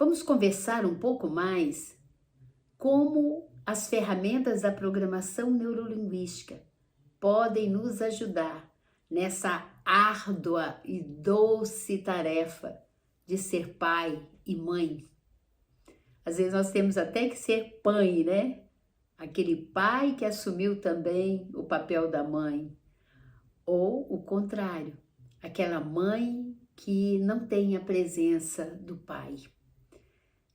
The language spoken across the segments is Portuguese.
Vamos conversar um pouco mais como as ferramentas da programação neurolinguística podem nos ajudar nessa árdua e doce tarefa de ser pai e mãe. Às vezes nós temos até que ser pai, né? Aquele pai que assumiu também o papel da mãe. Ou o contrário, aquela mãe que não tem a presença do pai.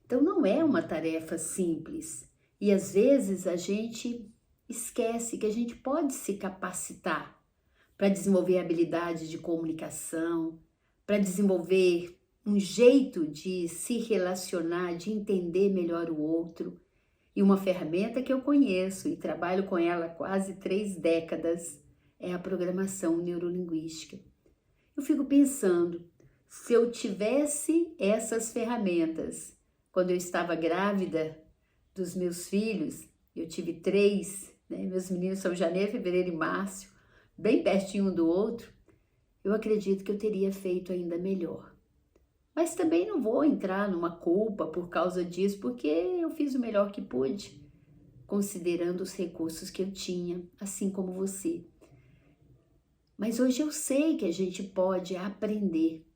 Então não é uma tarefa simples e às vezes a gente esquece que a gente pode se capacitar para desenvolver habilidades de comunicação, para desenvolver um jeito de se relacionar, de entender melhor o outro. E uma ferramenta que eu conheço e trabalho com ela há quase 3 décadas é a programação neurolinguística. Eu fico pensando, se eu tivesse essas ferramentas, quando eu estava grávida dos meus filhos, eu tive 3, né? Meus meninos são janeiro, fevereiro e março, bem pertinho um do outro, eu acredito que eu teria feito ainda melhor. Mas também não vou entrar numa culpa por causa disso, porque eu fiz o melhor que pude, considerando os recursos que eu tinha, assim como você. Mas hoje eu sei que a gente pode aprender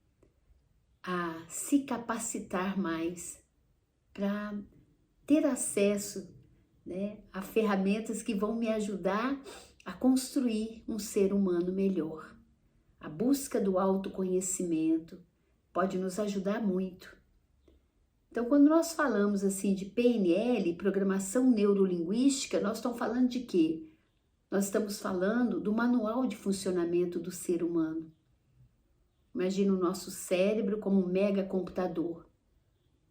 a se capacitar mais para ter acesso, né, a ferramentas que vão me ajudar a construir um ser humano melhor. A busca do autoconhecimento pode nos ajudar muito. Então, quando nós falamos assim de PNL, programação neurolinguística, nós estamos falando de quê? Nós estamos falando do manual de funcionamento do ser humano. Imagina o nosso cérebro como um mega computador.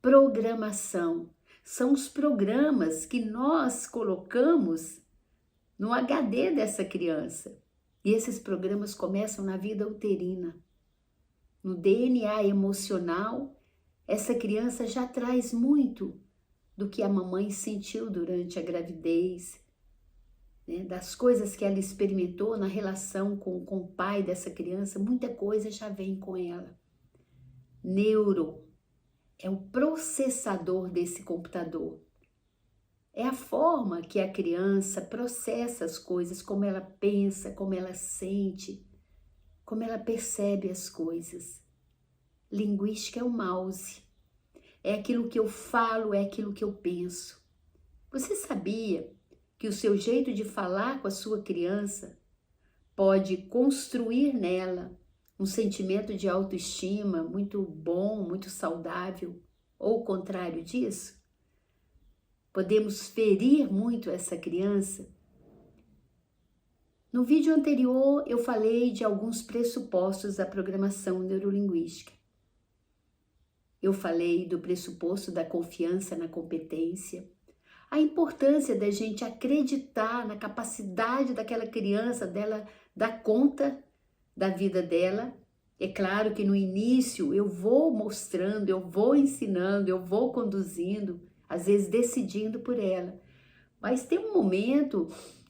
Programação são os programas que nós colocamos no HD dessa criança. E esses programas começam na vida uterina. No DNA emocional, essa criança já traz muito do que a mamãe sentiu durante a gravidez, né? Das coisas que ela experimentou na relação com o pai dessa criança, muita coisa já vem com ela. Neuro é o processador desse computador. É a forma que a criança processa as coisas, como ela pensa, como ela sente, como ela percebe as coisas. Linguística é o mouse. É aquilo que eu falo, é aquilo que eu penso. Você sabia que o seu jeito de falar com a sua criança pode construir nela um sentimento de autoestima muito bom, muito saudável, ou o contrário disso? Podemos ferir muito essa criança. No vídeo anterior, eu falei de alguns pressupostos da programação neurolinguística. Eu falei do pressuposto da confiança na competência, a importância da gente acreditar na capacidade daquela criança, dela dar conta da vida dela. É claro que no início eu vou mostrando, eu vou ensinando, eu vou conduzindo, às vezes decidindo por ela. Mas tem um momento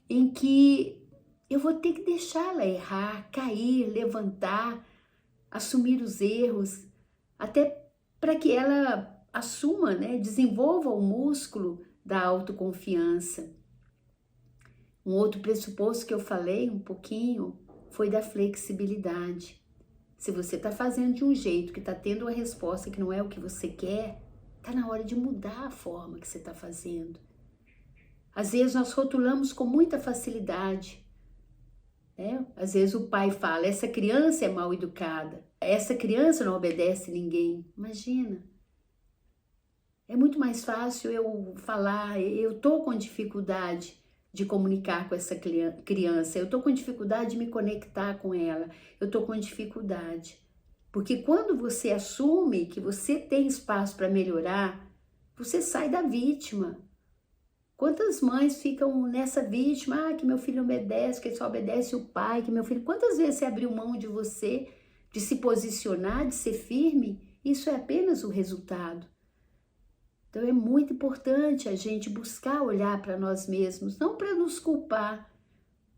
em que eu vou ter que deixá-la errar, cair, levantar, assumir os erros, até para que ela assuma, né, desenvolva o músculo da autoconfiança. Um outro pressuposto que eu falei um pouquinho foi da flexibilidade. Se você está fazendo de um jeito que está tendo uma resposta que não é o que você quer, está na hora de mudar a forma que você está fazendo. Às vezes nós rotulamos com muita facilidade, né? Às vezes o pai fala, essa criança é mal educada, essa criança não obedece ninguém. Imagina, é muito mais fácil eu falar, eu estou com dificuldade de comunicar com essa criança, eu estou com dificuldade de me conectar com ela, eu estou com dificuldade. Porque quando você assume que você tem espaço para melhorar, você sai da vítima. Quantas mães ficam nessa vítima, que meu filho obedece, que só obedece o pai, que meu filho... Quantas vezes você abriu mão de você, de se posicionar, de ser firme? Isso é apenas o resultado. Então é muito importante a gente buscar olhar para nós mesmos, não para nos culpar,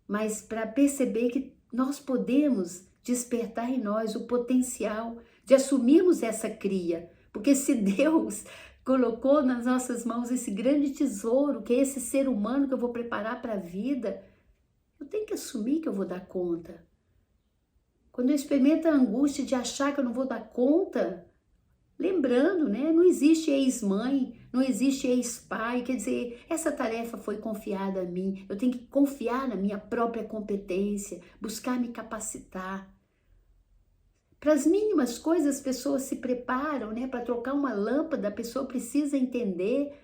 mas para perceber que nós podemos despertar em nós o potencial de assumirmos essa cria, Porque se Deus colocou nas nossas mãos esse grande tesouro, que é esse ser humano que eu vou preparar para a vida, eu tenho que assumir que eu vou dar conta. Quando eu experimento a angústia de achar que eu não vou dar conta, lembrando, né? Não existe ex-mãe, não existe ex-pai, quer dizer, essa tarefa foi confiada a mim, eu tenho que confiar na minha própria competência, buscar me capacitar. Para as mínimas coisas as pessoas se preparam, né? Para trocar uma lâmpada, a pessoa precisa entender.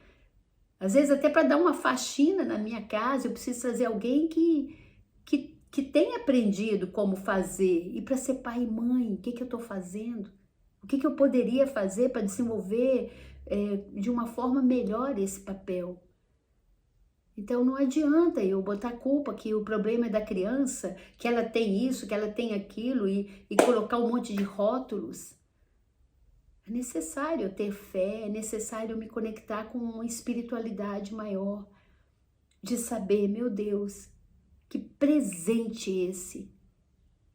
Às vezes até para dar uma faxina na minha casa, eu preciso trazer alguém que tenha aprendido como fazer. E para ser pai e mãe, o que eu estou fazendo? O que eu poderia fazer para desenvolver de uma forma melhor esse papel? Então não adianta eu botar culpa que o problema é da criança, que ela tem isso, que ela tem aquilo e colocar um monte de rótulos. É necessário ter fé, é necessário me conectar com uma espiritualidade maior, de saber, meu Deus, que presente esse,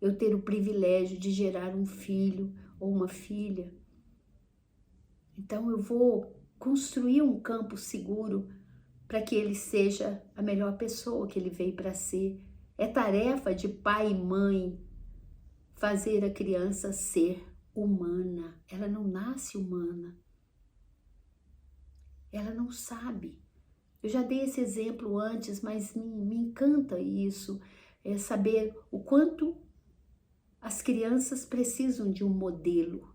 eu ter o privilégio de gerar um filho ou uma filha. Então eu vou construir um campo seguro para que ele seja a melhor pessoa que ele veio para ser. É tarefa de pai e mãe fazer a criança ser humana. Ela não nasce humana. Ela não sabe. Eu já dei esse exemplo antes, mas me encanta isso, saber o quanto as crianças precisam de um modelo.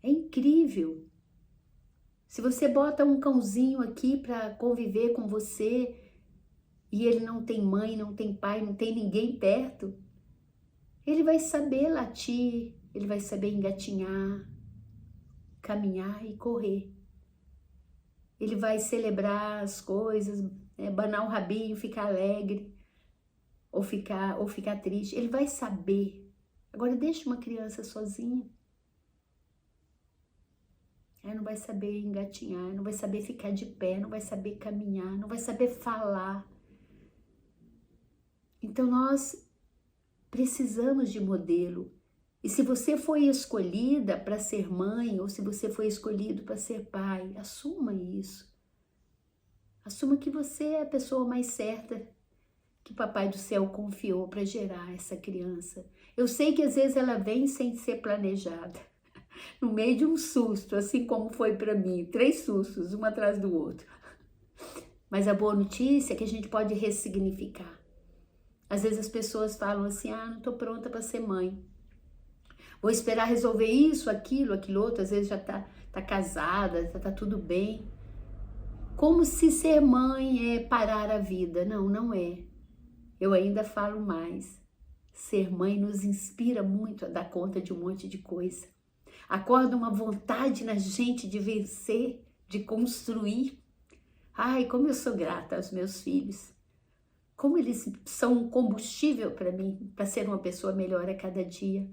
É incrível. Se você bota um cãozinho aqui para conviver com você e ele não tem mãe, não tem pai, não tem ninguém perto, ele vai saber latir, ele vai saber engatinhar, caminhar e correr. Ele vai celebrar as coisas, banar o rabinho, ficar alegre ou ficar triste. Ele vai saber. Agora deixa uma criança sozinha. Ela não vai saber engatinhar, não vai saber ficar de pé, não vai saber caminhar, não vai saber falar. Então nós precisamos de modelo. E se você foi escolhida para ser mãe, ou se você foi escolhido para ser pai, assuma isso. Assuma que você é a pessoa mais certa que o Papai do Céu confiou para gerar essa criança. Eu sei que às vezes ela vem sem ser planejada, no meio de um susto, assim como foi para mim, 3 sustos, um atrás do outro. Mas a boa notícia é que a gente pode ressignificar. Às vezes as pessoas falam assim, não estou pronta para ser mãe. Vou esperar resolver isso, aquilo outro, às vezes já tá casada, tá tudo bem. Como se ser mãe é parar a vida. Não, não é. Eu ainda falo mais. Ser mãe nos inspira muito a dar conta de um monte de coisa. Acorda uma vontade na gente de vencer, de construir. Ai, como eu sou grata aos meus filhos. Como eles são um combustível para mim, para ser uma pessoa melhor a cada dia.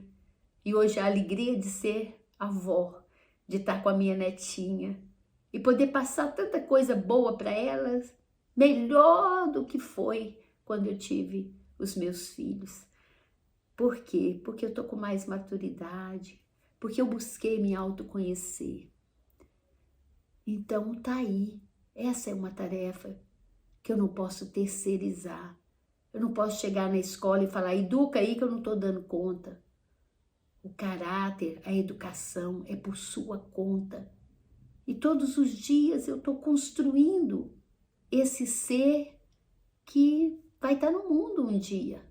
E hoje a alegria de ser avó, de estar com a minha netinha e poder passar tanta coisa boa para elas, melhor do que foi quando eu tive os meus filhos. Por quê? Porque eu tô com mais maturidade, porque eu busquei me autoconhecer. Então tá aí, essa é uma tarefa que eu não posso terceirizar. Eu não posso chegar na escola e falar, educa aí que eu não tô dando conta. O caráter, a educação é por sua conta. E todos os dias eu estou construindo esse ser que vai estar no mundo um dia,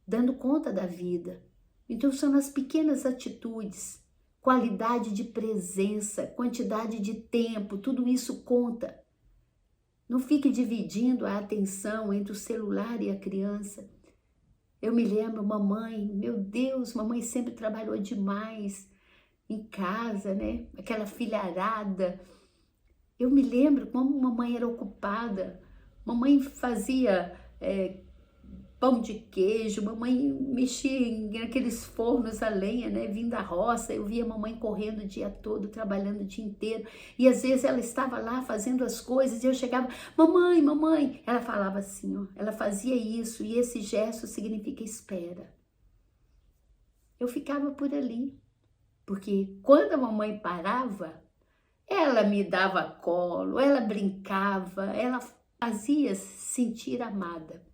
dando conta da vida. Então são nas pequenas atitudes, qualidade de presença, quantidade de tempo, tudo isso conta. Não fique dividindo a atenção entre o celular e a criança. Eu me lembro, mamãe, meu Deus, mamãe sempre trabalhou demais em casa, né? Aquela filharada. Eu me lembro como mamãe era ocupada. Mamãe fazia pão de queijo, mamãe mexia naqueles fornos a lenha, né? Vindo da roça, eu via mamãe correndo o dia todo, trabalhando o dia inteiro. E às vezes ela estava lá fazendo as coisas e eu chegava, mamãe, mamãe. Ela falava assim, ó, ela fazia isso e esse gesto significa espera. Eu ficava por ali. Porque quando a mamãe parava, ela me dava colo, ela brincava, ela fazia sentir amada.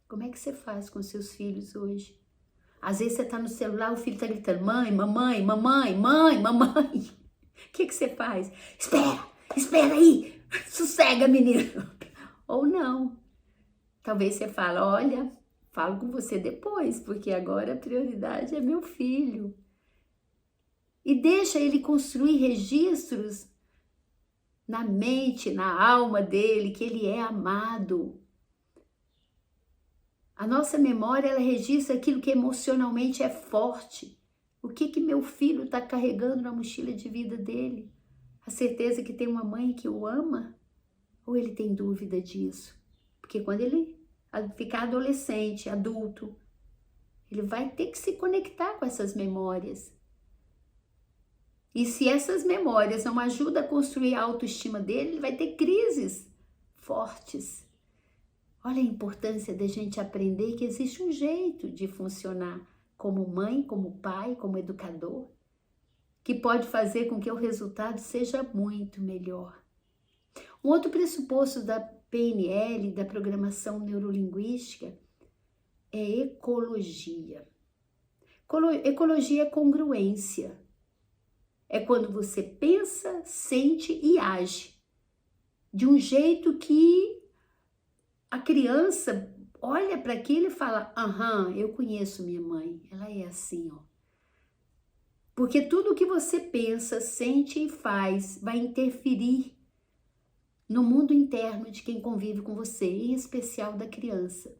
Como é que você faz com seus filhos hoje? Às vezes você está no celular, o filho está gritando, mãe, mamãe, mamãe, mãe, mamãe. O que você faz? Espera aí, sossega, menino. Ou não. Talvez você fale, olha, falo com você depois, porque agora a prioridade é meu filho. E deixa ele construir registros na mente, na alma dele, que ele é amado. A nossa memória, ela registra aquilo que emocionalmente é forte. O que meu filho está carregando na mochila de vida dele? A certeza que tem uma mãe que o ama? Ou ele tem dúvida disso? Porque quando ele ficar adolescente, adulto, ele vai ter que se conectar com essas memórias. E se essas memórias não ajudam a construir a autoestima dele, ele vai ter crises fortes. Olha a importância da gente aprender que existe um jeito de funcionar como mãe, como pai, como educador, que pode fazer com que o resultado seja muito melhor. Um outro pressuposto da PNL, da programação neurolinguística, é ecologia. Ecologia é congruência. É quando você pensa, sente e age de um jeito que a criança olha para aquilo e fala, aham, eu conheço minha mãe, ela é assim, ó. Porque tudo que você pensa, sente e faz vai interferir no mundo interno de quem convive com você, em especial da criança,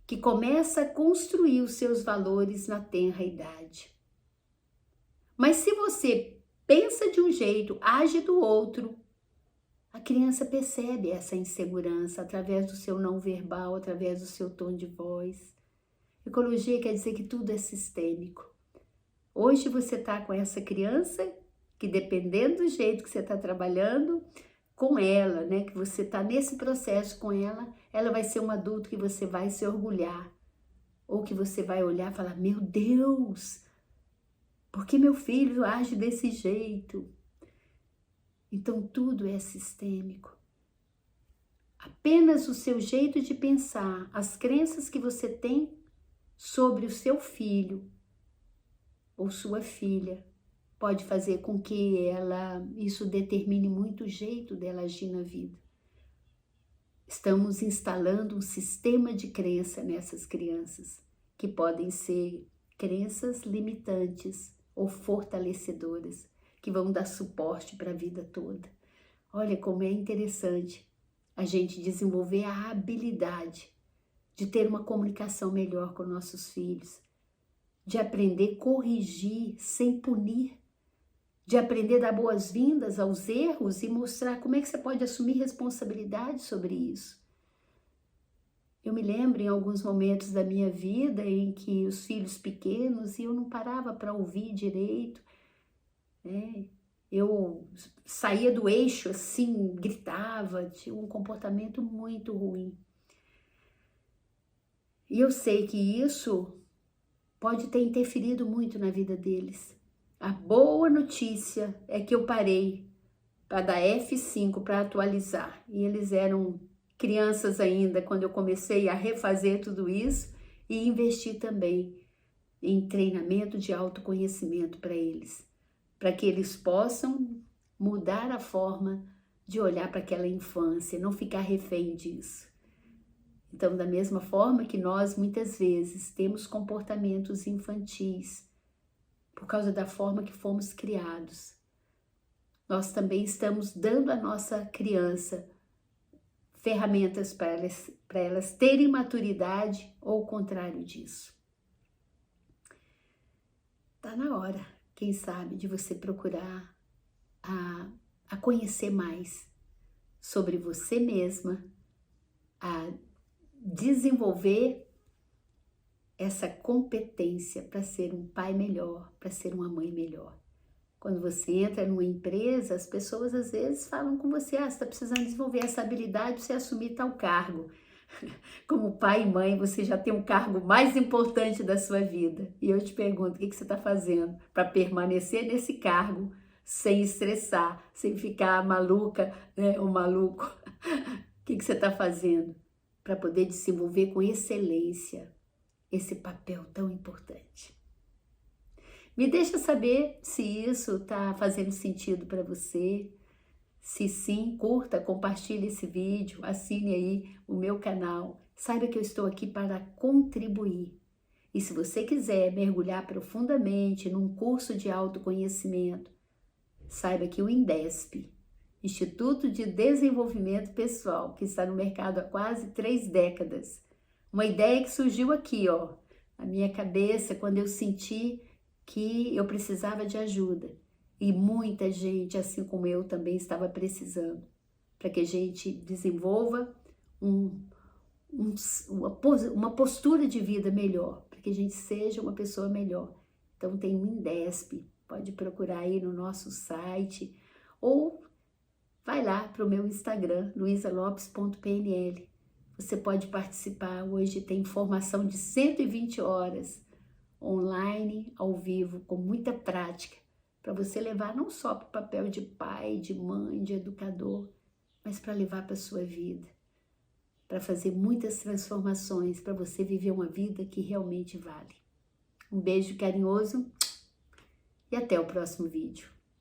que começa a construir os seus valores na tenra idade. Mas se você pensa de um jeito, age do outro, a criança percebe essa insegurança através do seu não verbal, através do seu tom de voz. Ecologia quer dizer que tudo é sistêmico. Hoje você está com essa criança que, dependendo do jeito que você está trabalhando com ela, né, que você está nesse processo com ela, ela vai ser um adulto que você vai se orgulhar. Ou que você vai olhar e falar, meu Deus, por que meu filho age desse jeito? Então tudo é sistêmico. Apenas o seu jeito de pensar, as crenças que você tem sobre o seu filho ou sua filha, pode fazer com que isso determine muito o jeito dela agir na vida. Estamos instalando um sistema de crença nessas crianças, que podem ser crenças limitantes ou fortalecedoras, que vão dar suporte para a vida toda. Olha como é interessante a gente desenvolver a habilidade de ter uma comunicação melhor com nossos filhos, de aprender a corrigir sem punir, de aprender a dar boas-vindas aos erros e mostrar como é que você pode assumir responsabilidade sobre isso. Eu me lembro em alguns momentos da minha vida em que os filhos pequenos, e eu não parava para ouvir direito, né? Eu saía do eixo assim, gritava, tinha um comportamento muito ruim. E eu sei que isso pode ter interferido muito na vida deles. A boa notícia é que eu parei para dar F5 para atualizar. E eles eram crianças ainda quando eu comecei a refazer tudo isso e investir também em treinamento de autoconhecimento para eles, para que eles possam mudar a forma de olhar para aquela infância, não ficar refém disso. Então, da mesma forma que nós muitas vezes temos comportamentos infantis por causa da forma que fomos criados, nós também estamos dando à nossa criança ferramentas para elas terem maturidade ou o contrário disso. Está na hora, quem sabe, de você procurar a conhecer mais sobre você mesma, a desenvolver essa competência para ser um pai melhor, para ser uma mãe melhor. Quando você entra numa empresa, as pessoas às vezes falam com você, você está precisando desenvolver essa habilidade para você assumir tal cargo. Como pai e mãe, você já tem um cargo mais importante da sua vida. E eu te pergunto, o que você está fazendo para permanecer nesse cargo sem estressar, sem ficar maluca, né, ou maluco? O que você está fazendo para poder desenvolver com excelência esse papel tão importante? Me deixa saber se isso está fazendo sentido para você. Se sim, curta, compartilhe esse vídeo, assine aí o meu canal. Saiba que eu estou aqui para contribuir. E se você quiser mergulhar profundamente num curso de autoconhecimento, saiba que o INDESP, Instituto de Desenvolvimento Pessoal, que está no mercado há quase 3 décadas, uma ideia que surgiu aqui, ó, na minha cabeça, quando eu senti que eu precisava de ajuda. E muita gente, assim como eu, também estava precisando, para que a gente desenvolva uma postura de vida melhor, para que a gente seja uma pessoa melhor. Então tem o INDESP, pode procurar aí no nosso site, ou vai lá para o meu Instagram, luisalopes.pnl. Você pode participar, hoje tem formação de 120 horas, online, ao vivo, com muita prática, para você levar não só para o papel de pai, de mãe, de educador, mas para levar para a sua vida, para fazer muitas transformações, para você viver uma vida que realmente vale. Um beijo carinhoso e até o próximo vídeo.